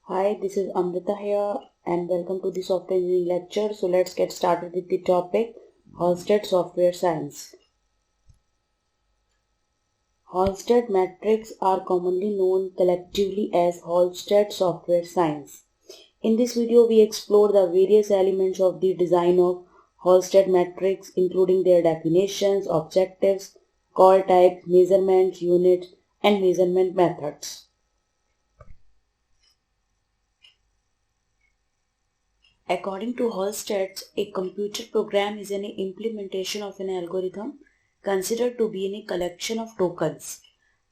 Hi, this is Amrita here and welcome to the software engineering lecture. So let's get started with the topic Halstead Software Science. Halstead metrics are commonly known collectively as Halstead Software Science. In this video, we explore the various elements of the design of Halstead metrics, including their definitions, objectives, call types, measurements, units, and measurement methods. According to Halstead, a computer program is an implementation of an algorithm considered to be a collection of tokens.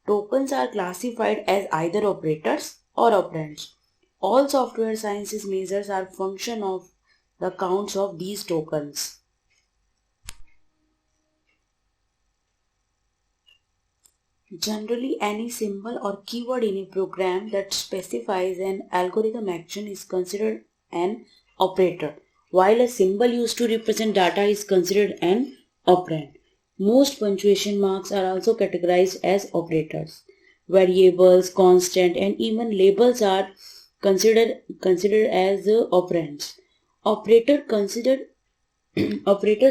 Tokens are classified as either operators or operands. All software sciences measures are function of the counts of these tokens. Generally, any symbol or keyword in a program that specifies an algorithm action is considered an operator, while a symbol used to represent data is considered an operand. Most punctuation marks are also categorized as operators. Variables, constant, and even labels are considered as operands. Operators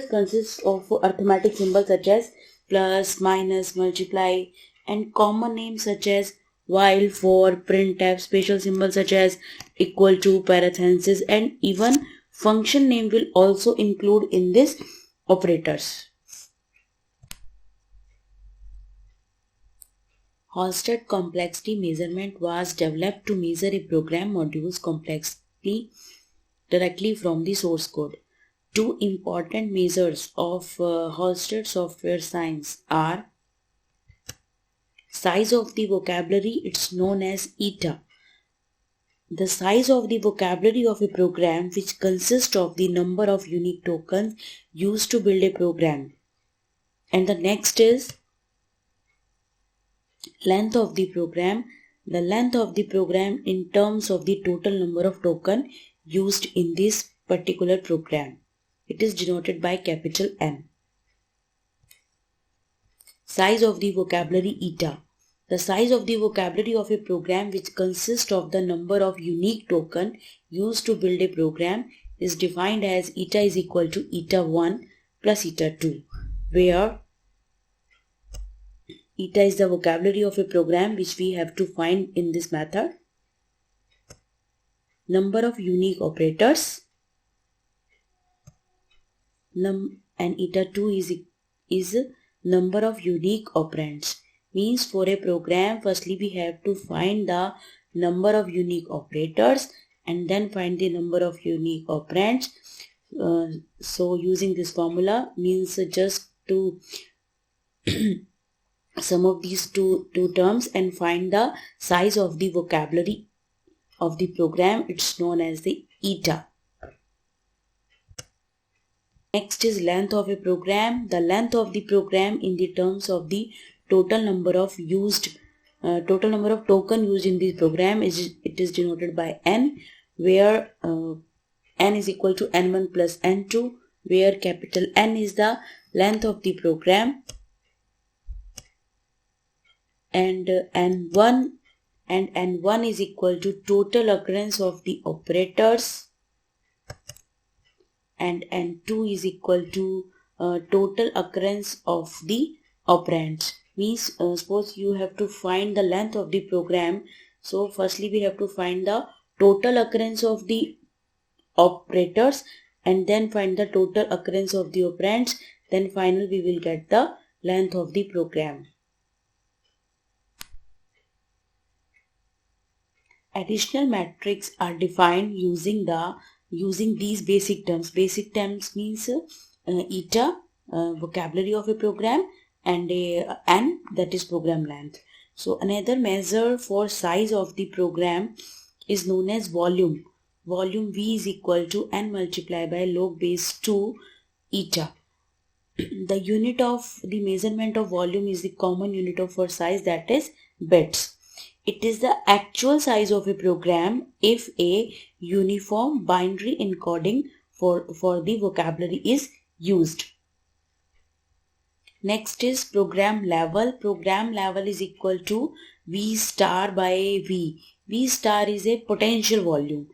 consist of arithmetic symbols such as plus, minus, multiply, and common names such as while, for, printf, special symbols such as equal to, parenthesis, and even function name will also include in this operators. Halstead complexity measurement was developed to measure a program module's complexity directly from the source code. Two important measures of Halstead software science are size of the vocabulary, it's known as eta. The size of the vocabulary of a program which consists of the number of unique tokens used to build a program. And the next is length of the program. The length of the program in terms of the total number of tokens used in this particular program. It is denoted by capital N. Size of the vocabulary eta. The size of the vocabulary of a program which consists of the number of unique tokens used to build a program is defined as eta is equal to eta 1 plus eta 2, where eta is the vocabulary of a program which we have to find in this method. Number of unique operators and eta 2 is number of unique operands. Means for a program, firstly we have to find the number of unique operators and then find the number of unique operands. So using this formula means just to sum of these two terms and find the size of the vocabulary of the program. It's known as the eta. Next is length of a program. The length of the program in the terms of the total number of token used in this program it is denoted by n, where n is equal to n1 plus n2, where capital N is the length of the program and n1 is equal to total occurrence of the operators and n2 is equal to total occurrence of the operands. Means suppose you have to find the length of the program. So firstly we have to find the total occurrence of the operators and then find the total occurrence of the operands. Then finally we will get the length of the program. Additional metrics are defined using these basic terms. Basic terms means eta, vocabulary of a program, and n, that is program length. So another measure for size of the program is known as volume. Volume V is equal to n multiplied by log base 2 eta. The unit of the measurement of volume is the common unit of for size, that is bits. It is the actual size of a program if a uniform binary encoding for the vocabulary is used. Next is program level. Program level is equal to V star by V. V star is a potential volume.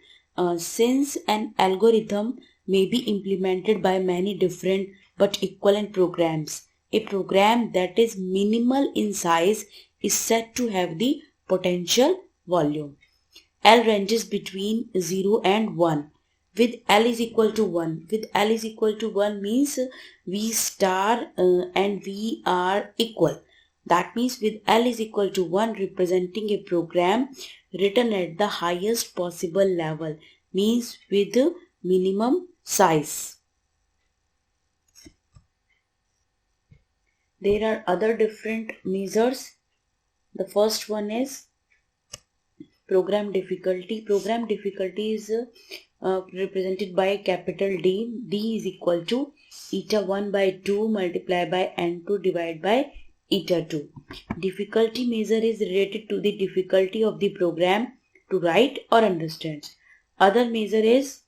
Since an algorithm may be implemented by many different but equivalent programs, a program that is minimal in size is said to have the potential volume. L ranges between 0 and 1. With L is equal to 1. With L is equal to 1 means V star and V are equal. That means with L is equal to 1 representing a program written at the highest possible level, means with minimum size. There are other different measures. The first one is program difficulty. Program difficulty is represented by capital D. D is equal to eta 1 by 2 multiplied by n2 divided by eta 2. Difficulty measure is related to the difficulty of the program to write or understand. Other measure is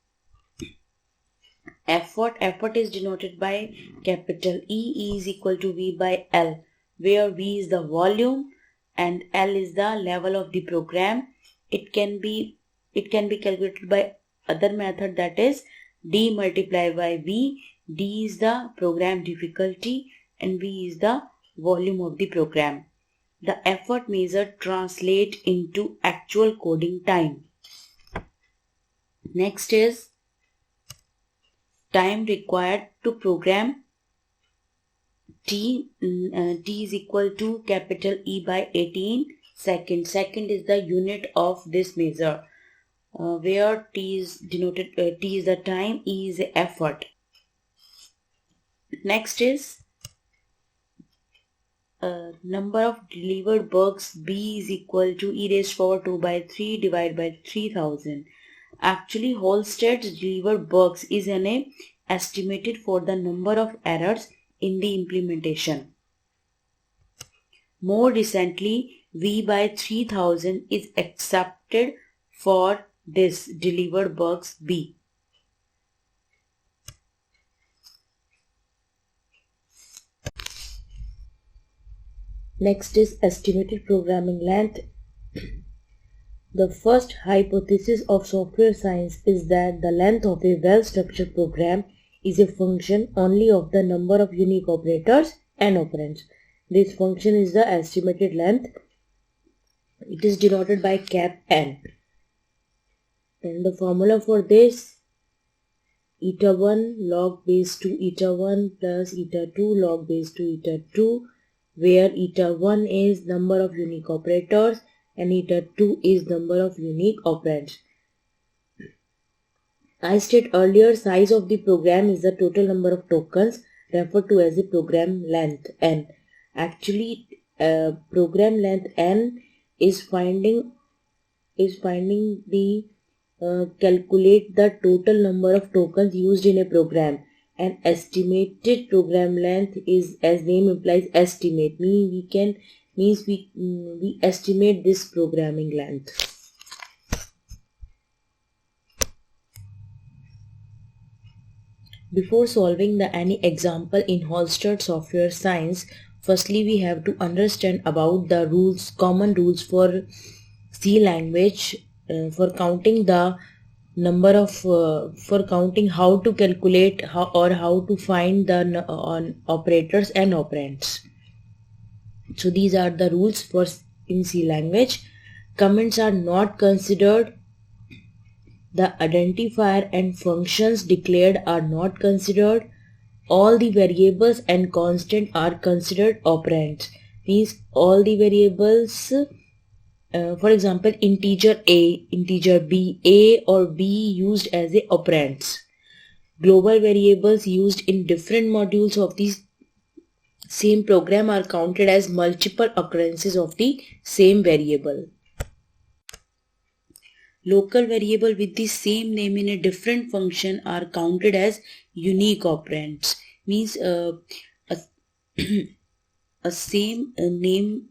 effort. Effort is denoted by capital E. E is equal to V by L, where V is the volume and L is the level of the program. It can be calculated by other method, that is D multiplied by V. D is the program difficulty and V is the volume of the program. The effort measure translate into actual coding time. Next is time required to program. T is equal to capital E by 18 seconds. Second is the unit of this measure, where T is denoted, T is the time, E is the effort. Next is number of delivered bugs. B is equal to e raised to power 2 by 3 divided by 3000. Actually, Halstead's delivered bugs is an estimated for the number of errors in the implementation. More recently, V by 3000 is accepted for this delivered bugs B. Next is estimated programming length. The first hypothesis of software science is that the length of a well-structured program is a function only of the number of unique operators and operands. This function is the estimated length. It is denoted by cap n. And the formula for this, eta 1 log base 2 eta 1 plus eta 2 log base 2 eta 2, where eta 1 is number of unique operators and eta 2 is number of unique operands. I stated earlier, size of the program is the total number of tokens referred to as the program length n. Actually, program length n is finding the calculate the total number of tokens used in a program, and estimated program length is, as name implies, estimate. We estimate this programming length. Before solving any example in Halstead software science, firstly we have to understand about the rules, common rules for C language for counting the number of for counting how to calculate how to find the operators and operands. So these are the rules for in C language. Comments are not considered. The identifier and functions declared are not considered. All the variables and constant are considered operands. Means all the variables, for example, integer A, integer B, A or B used as a operands. Global variables used in different modules of the same program are counted as multiple occurrences of the same variable. Local variable with the same name in a different function are counted as unique operands. Means a same name,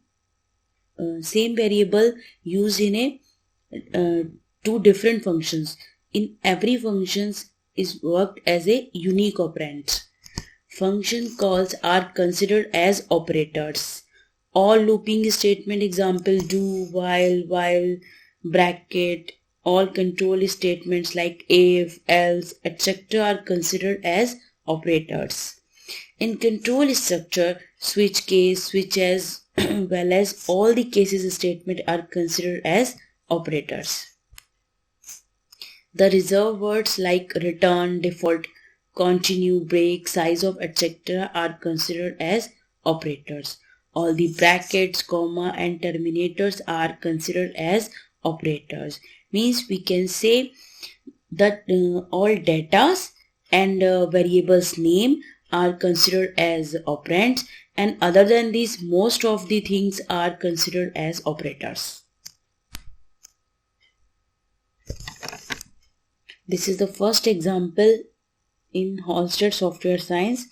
same variable used in a two different functions. In every functions is worked as a unique operand. function calls are considered as operators. All looping statement, example do, while, bracket, all control statements like if, else, etc. are considered as operators. In control structure, switch case, switch as well as all the cases statement are considered as operators. The reserved words like return, default, continue, break, size of, etc. are considered as operators. All the brackets, comma and terminators are considered as operators. Means we can say that all datas and variables name are considered as operands, and other than these most of the things are considered as operators. This is the first example in Halstead Software Science.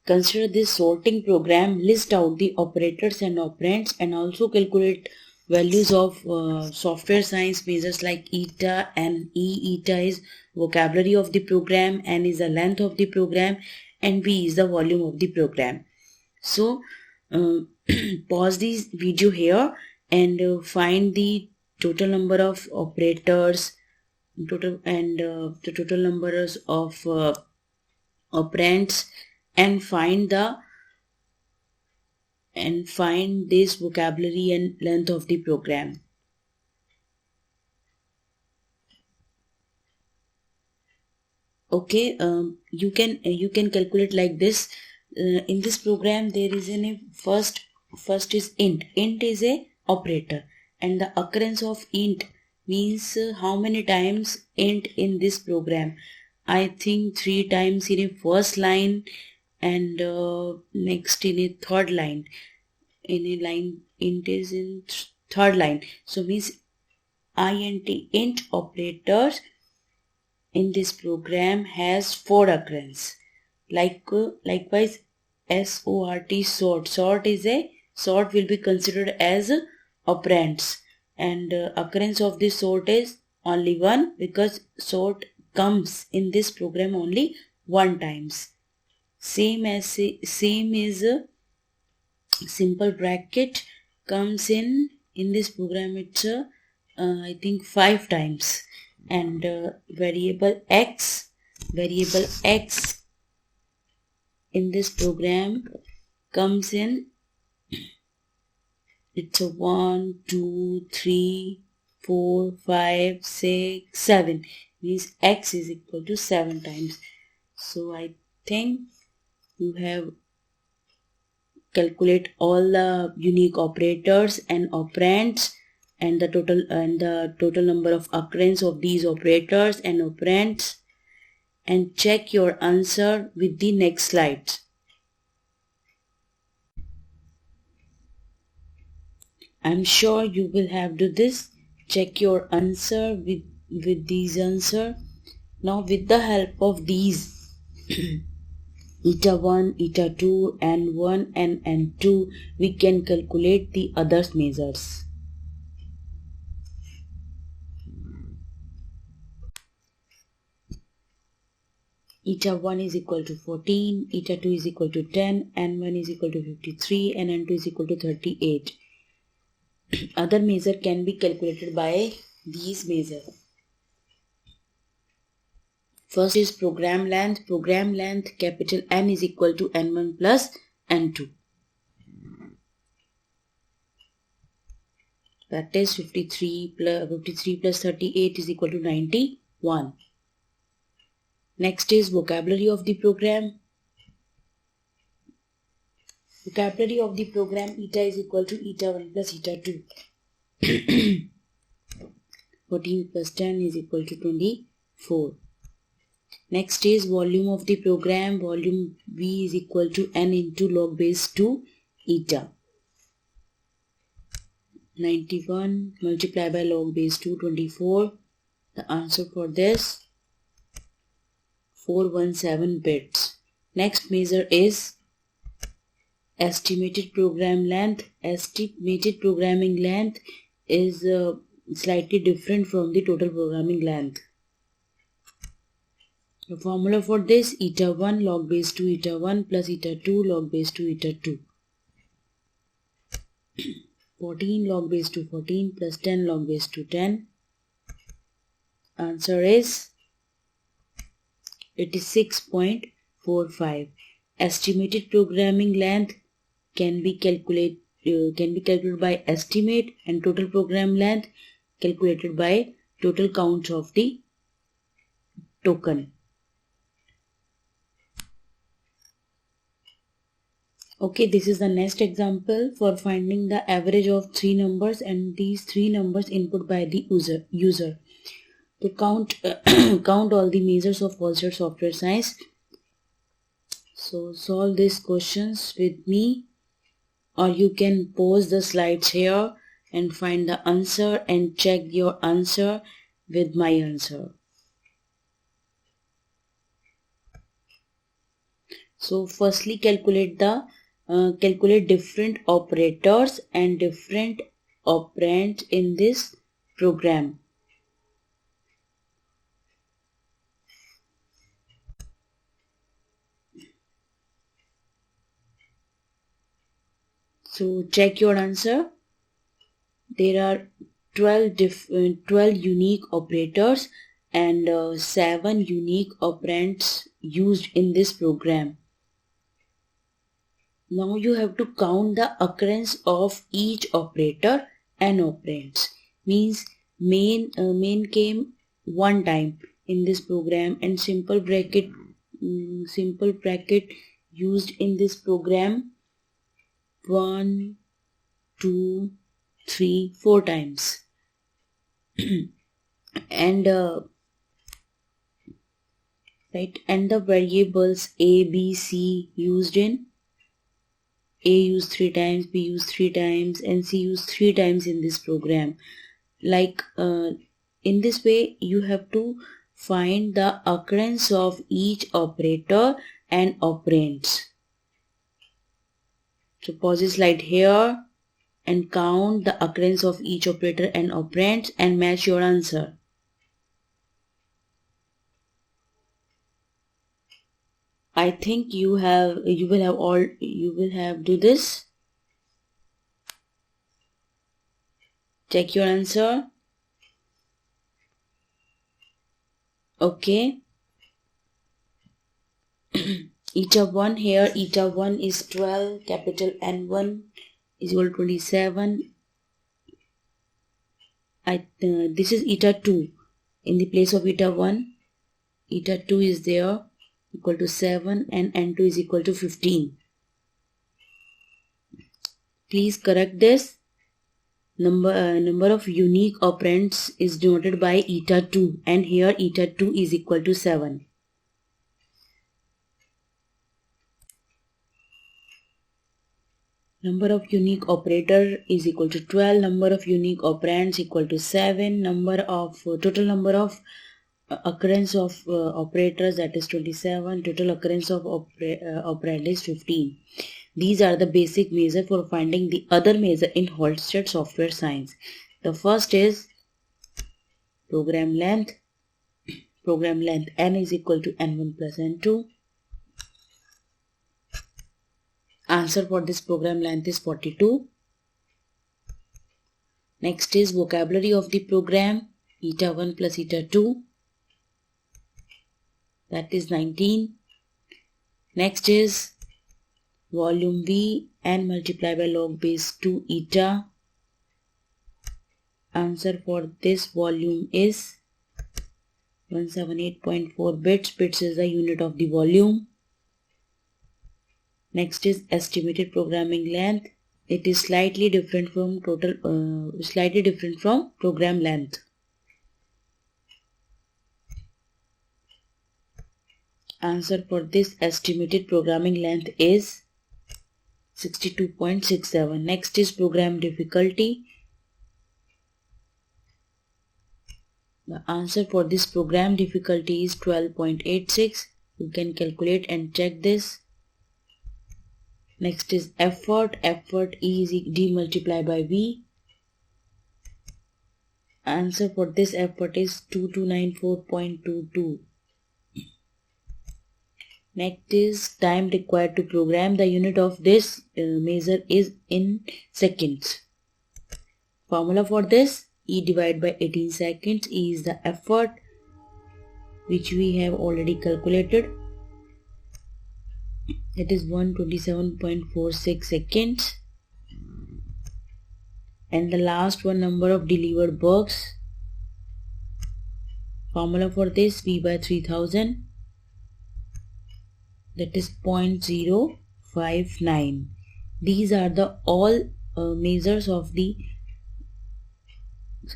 Consider this sorting program, list out the operators and operands and also calculate values of software science measures like eta and e. Eta is vocabulary of the program, n is the length of the program, and v is the volume of the program. So pause this video here and find the total number of operators, the total numbers of operands, and find this vocabulary and length of the program. Okay, you can calculate like this. In this program there is first is int. Int is a operator, and the occurrence of int means how many times int in this program. I think 3 times in a first line and next in a third line. In a line int is in third line. So means int operators in this program has 4 occurrence. Likewise sort will be considered as operands, and occurrence of this sort is only 1 because sort comes in this program only 1 times. Same is simple bracket comes in this program. It's I think 5 times, and variable x in this program comes in, it's a 1 2 3 4 5 6 7, means x is equal to 7 times. So I think you have calculate all the unique operators and operands and the total number of occurrence of these operators and operands, and check your answer with the next slide. I'm sure you will have to this. Check your answer with these answer. Now with the help of these eta 1, eta 2, n1 and n2, we can calculate the other measures. Eta 1 is equal to 14, eta 2 is equal to 10, n1 is equal to 53, and n2 is equal to 38. Other measure can be calculated by these measures. First is program length. Program length capital N is equal to n1 plus n2. That is 53 plus 38 is equal to 91. Next is vocabulary of the program. Vocabulary of the program, eta is equal to eta 1 plus eta 2. 14 plus 10 is equal to 24. Next is volume of the program. Volume V is equal to n into log base 2 eta. 91 multiplied by log base 2, 24. The answer for this 417 bits. Next measure is estimated program length. Estimated programming length is slightly different from the total programming length. The formula for this, eta 1 log base 2 eta 1 plus eta 2 log base 2 eta 2. 14 log base 2 14 plus 10 log base 2 10. Answer is 86.45. Estimated programming length can be calculated by estimate, and total program length calculated by total count of the token. Okay, this is the next example for finding the average of three numbers, and these three numbers input by the user. To count count all the measures of Halstead Software Science. So solve these questions with me, or you can pause the slides here and find the answer and check your answer with my answer. So firstly, calculate different operators and different operands in this program. So check your answer. There are 12 unique operators and 7 unique operands used in this program. Now you have to count the occurrence of each operator and operands. Means main came one time in this program, and simple bracket used in this program 1, 2, 3, 4 times. And and the variables A, B, C used 3 times, B used 3 times, and C used 3 times in this program. In this way you have to find the occurrence of each operator and operands. So pause the slide here and count the occurrence of each operator and operand and match your answer. I think you will have do this. Check your answer. Okay. Eta 1 here, eta 1 is 12, capital N1 is equal to 27. This is eta 2. In the place of eta 1, eta 2 is there, equal to 7, and N2 is equal to 15. Please correct this. Number of unique operands is denoted by eta 2, and here eta 2 is equal to 7. Number of unique operator is equal to 12. Number of unique operands equal to 7. Total number of occurrence of operators, that is 27. Total occurrence of operand is 15. These are the basic measure for finding the other measure in Halstead Software Science. The first is program length. Program length n is equal to n1 plus n2. Answer for this program length is 42. Next is vocabulary of the program, eta 1 plus eta 2. That is 19. Next is volume V, n multiplied by log base 2 eta. Answer for this volume is 178.4 bits. Bits is the unit of the volume. Next is estimated programming length. It is slightly different from program length. Answer for this estimated programming length is 62.67. Next is program difficulty. The answer for this program difficulty is 12.86. You can calculate and check this. Next is effort. Effort is D multiplied by V. Answer for this effort is 2294.22. Next is time required to program. The unit of this measure is in seconds. Formula for this: E divided by 18 seconds. E is the effort which we have already calculated. It is 127.46 seconds. And the last one, number of delivered bucks. Formula for this: V by 3000. That is 0.059. These are the all measures of the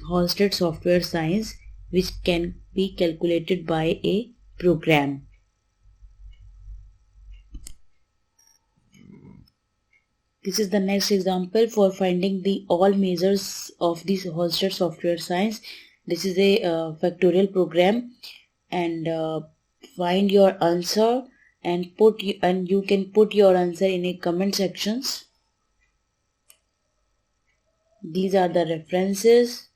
Halstead software science which can be calculated by a program. This is the next example for finding the all measures of this Halstead software science. This is a factorial program, and find your answer and you can put your answer in a comment sections. These are the references.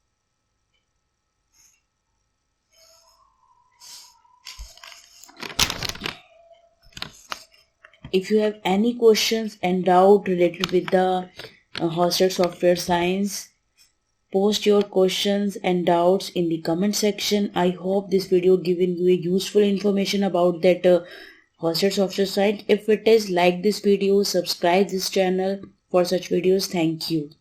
If you have any questions and doubt related with the Halstead software science, post your questions and doubts in the comment section. I hope this video given you a useful information about that Halstead software science. If it is, like this video, subscribe this channel for such videos. Thank you.